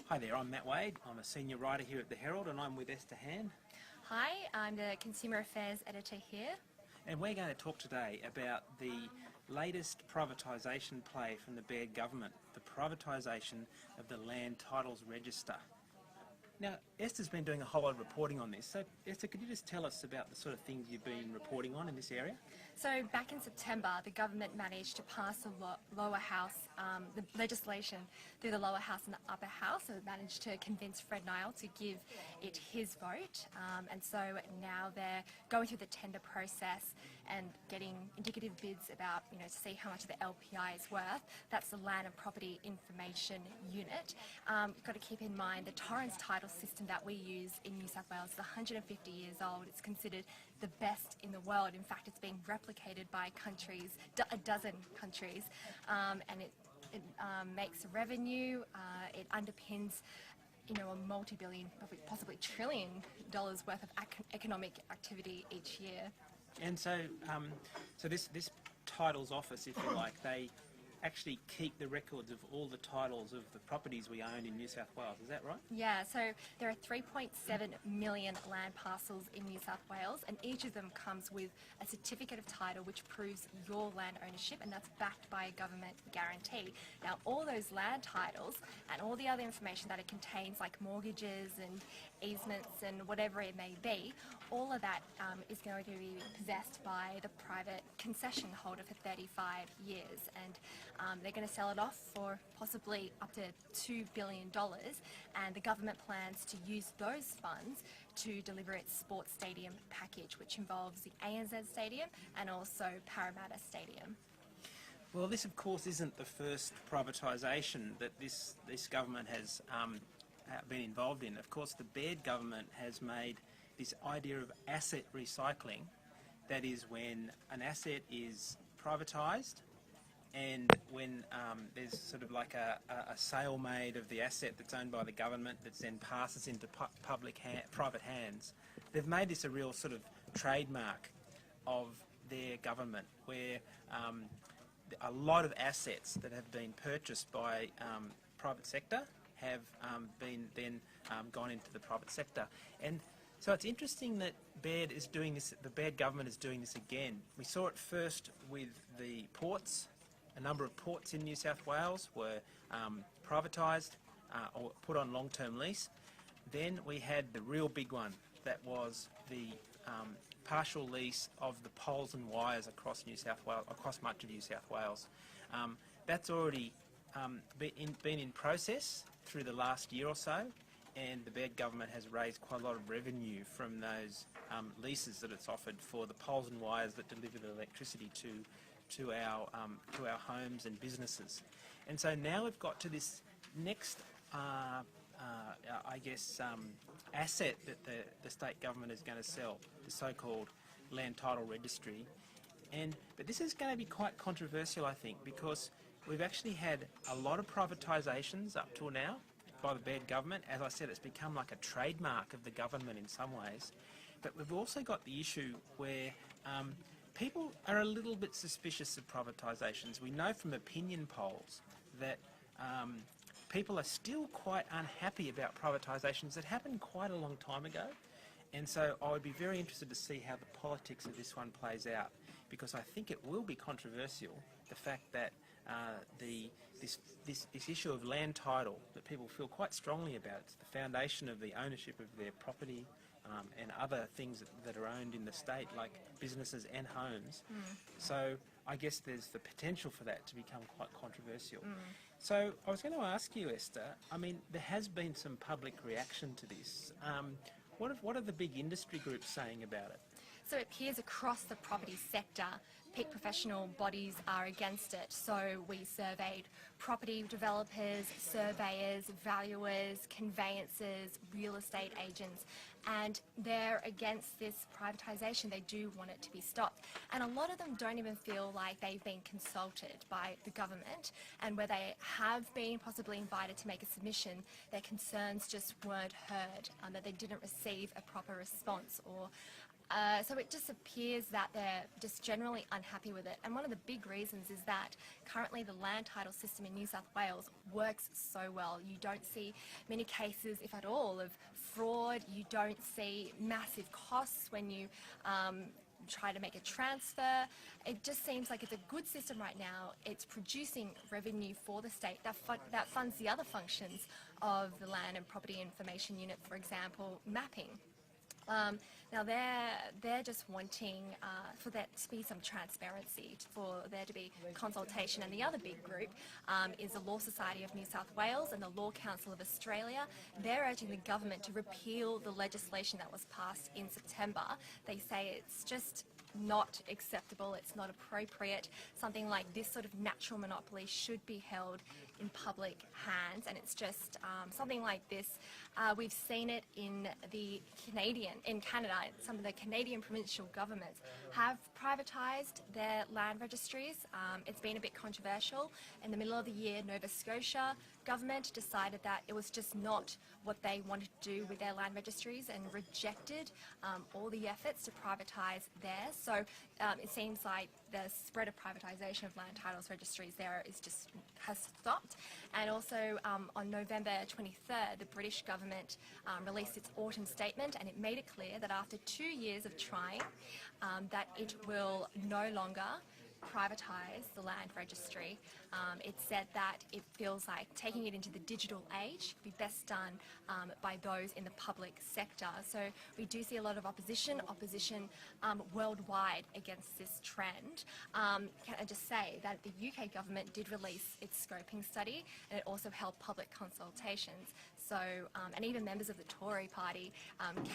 Hi there, I'm Matt Wade. I'm a senior writer here at the Herald and I'm with Esther. Hi, I'm the Consumer Affairs Editor here. And we're going to talk today about the latest privatisation play from the Baird government, the privatisation of the Land Titles Register. Now, Esther's been doing a whole lot of reporting on this, so Esther, could you just tell us about the sort of things you've been reporting on in this area? So back in September, the government managed to pass the lower house, the legislation through the lower house and the upper house, and managed to convince Fred Nile to give it his vote. And so now they're going through the tender process and getting indicative bids about, to see how much the LPI is worth. That's the Land and Property Information Unit. You've got to keep in mind the Torrens title system that we use in New South Wales is 150 years old. It's considered the best in the world. In fact, it's being replicated by countries, a dozen countries, and it makes revenue. It underpins, a multi-billion, possibly $1 trillion worth of economic activity each year. And so, this titles office, if you like, they actually keep the records of all the titles of the properties we own in New South Wales. Is that right? Yeah, so there are 3.7 million land parcels in New South Wales, and each of them comes with a certificate of title which proves your land ownership, and that's backed by a government guarantee. Now, all those land titles and all the other information that it contains, like mortgages and easements and whatever it may be, all of that is going to be possessed by the private concession holder for 35 years, and they're going to sell it off for possibly up to $2 billion, and the government plans to use those funds to deliver its sports stadium package, which involves the ANZ Stadium and also Parramatta Stadium. Well, this of course isn't the first privatisation that this government has been involved in. Of course, the Baird government has made this idea of asset recycling, that is when an asset is privatised and when there's sort of like a sale made of the asset that's owned by the government that then passes into private hands. They've made this a real sort of trademark of their government, where a lot of assets that have been purchased by private sector have been then gone into the private sector. And so it's interesting that Baird is doing this, the Baird government is doing this again. We saw it first with the ports. A number of ports in New South Wales were privatised or put on long-term lease. Then we had the real big one, that was the partial lease of the poles and wires across New South Wales, across much of New South Wales. That's already been in process through the last year or so, and the Baird government has raised quite a lot of revenue from those leases that it's offered for the poles and wires that deliver the electricity to our homes and businesses. And so now we've got to this next, asset that the state government is going to sell, the so-called Land Title Registry. But this is going to be quite controversial, I think, because we've actually had a lot of privatisations up till now by the Baird government. As I said, it's become like a trademark of the government in some ways. But we've also got the issue where people are a little bit suspicious of privatisations. We know from opinion polls that people are still quite unhappy about privatisations that happened quite a long time ago. And so I would be very interested to see how the politics of this one plays out, because I think it will be controversial, the fact that this issue of land title that people feel quite strongly about. It's the foundation of the ownership of their property and other things that are owned in the state, like businesses and homes. So I guess there's the potential for that to become quite controversial. So I was going to ask you, Esther, I mean, there has been some public reaction to this. What are the big industry groups saying about it? So it appears across the property sector, peak professional bodies are against it. So we surveyed property developers, surveyors, valuers, conveyancers, real estate agents, and they're against this privatisation. They do want it to be stopped. And a lot of them don't even feel like they've been consulted by the government, and where they have been possibly invited to make a submission, their concerns just weren't heard, that they didn't receive a proper response or So it just appears that they're just generally unhappy with it. And one of the big reasons is that currently the land title system in New South Wales works so well. You don't see many cases, if at all, of fraud. You don't see massive costs when you try to make a transfer. It just seems like it's a good system right now. It's producing revenue for the state that funds the other functions of the Land and Property Information Unit, for example, mapping. Now they're just wanting for there to be some transparency, for there to be consultation, and the other big group is the Law Society of New South Wales and the Law Council of Australia. They're urging the government to repeal the legislation that was passed in September. They say it's just not acceptable, it's not appropriate. Something like this sort of natural monopoly should be held in public hands, and it's just something like this. We've seen it in Canada. Some of the Canadian provincial governments have privatised their land registries. It's been a bit controversial. In the middle of the year, Nova Scotia government decided that it was just not what they wanted to do with their land registries and rejected all the efforts to privatise theirs. So it seems like the spread of privatisation of land titles registries there has stopped. And also on November 23rd, the British government released its autumn statement, and it made it clear that after 2 years of trying, that it will no longer privatise the land registry. It said that it feels like taking it into the digital age would be best done by those in the public sector. So we do see a lot of opposition worldwide against this trend. Can I just say that the UK government did release its scoping study, and it also held public consultations. So, and even members of the Tory party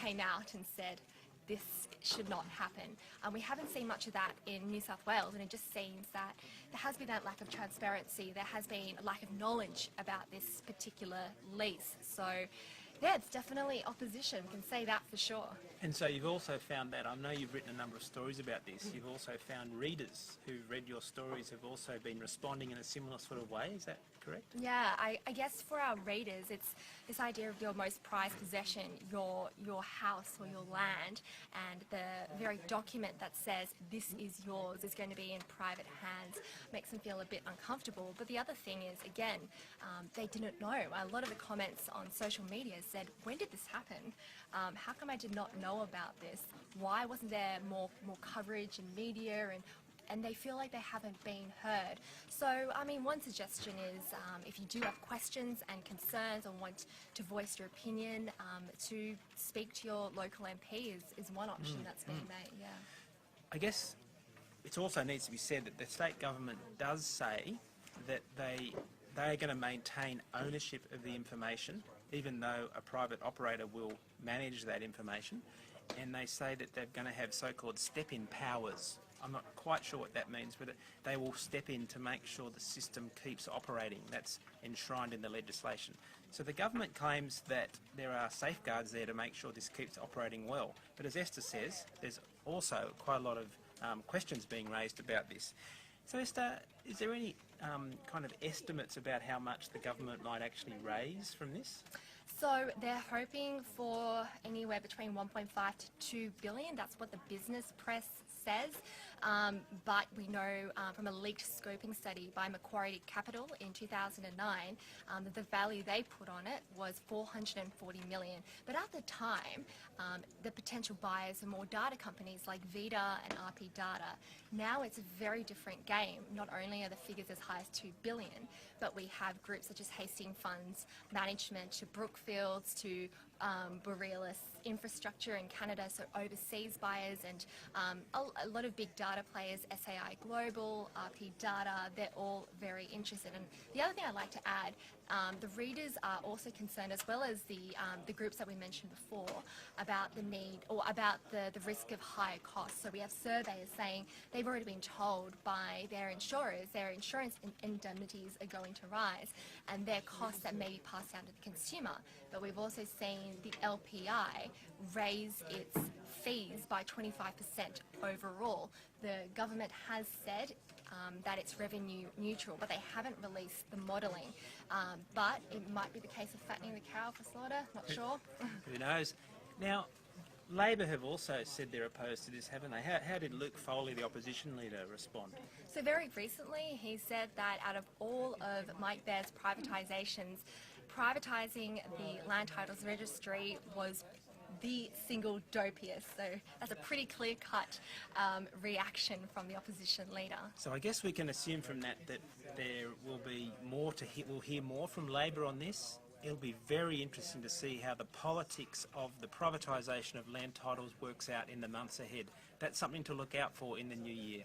came out and said, this should not happen. We haven't seen much of that in New South Wales, and it just seems that there has been that lack of transparency. There has been a lack of knowledge about this particular lease. So, yeah, it's definitely opposition, we can say that for sure. And so you've also found that, I know you've written a number of stories about this, you've also found readers who read your stories have also been responding in a similar sort of way, is that correct? Yeah, I guess for our readers, it's this idea of your most prized possession, your house or your land, and the very document that says this is yours is going to be in private hands makes them feel a bit uncomfortable. But the other thing is, again, they didn't know. A lot of the comments on social media said, when did this happen? How come I did not know about this? Why wasn't there more coverage in media? And they feel like they haven't been heard. So, I mean, one suggestion is if you do have questions and concerns or want to voice your opinion, to speak to your local MP is one option that's being made, yeah. I guess it also needs to be said that the state government does say that they are going to maintain ownership of the information, even though a private operator will manage that information, and they say that they're going to have so-called step-in powers. I'm not quite sure what that means, but they will step in to make sure the system keeps operating. That's enshrined in the legislation. So the government claims that there are safeguards there to make sure this keeps operating well. But as Esther says, there's also quite a lot of questions being raised about this. So Esther, is there any kind of estimates about how much the government might actually raise from this? So they're hoping for anywhere between 1.5 to 2 billion. That's what the business press says. But we know from a leaked scoping study by Macquarie Capital in 2009 that the value they put on it was 440 million. But at the time, the potential buyers are more data companies like Vita and RP Data. Now it's a very different game. Not only are the figures as high as 2 billion, but we have groups such as Hastings Funds Management to Brookfields to Borealis Infrastructure in Canada, so overseas buyers, and a lot of big data players, SAI Global, RP Data, they're all very interested. And the other thing I'd like to add, the readers are also concerned, as well as the groups that we mentioned before, about the need or about the risk of higher costs. So we have surveyors saying they've already been told by their insurers their insurance indemnities are going to rise, and their costs that may be passed down to the consumer. But we've also seen the LPI raise its fees by 25% overall. The government has said that it's revenue neutral, but they haven't released the modelling. But it might be the case of fattening the cow for slaughter, not sure. Who knows? Now, Labor have also said they're opposed to this, haven't they? How did Luke Foley, the opposition leader, respond? So very recently he said that out of all of Mike Bair's privatisations, privatising the Land Titles Registry was the single dopiest. So that's a pretty clear-cut reaction from the opposition leader. So I guess we can assume from that that there will be more to hear. We'll hear more from Labor on this. It'll be very interesting to see how the politics of the privatisation of land titles works out in the months ahead. That's something to look out for in the new year.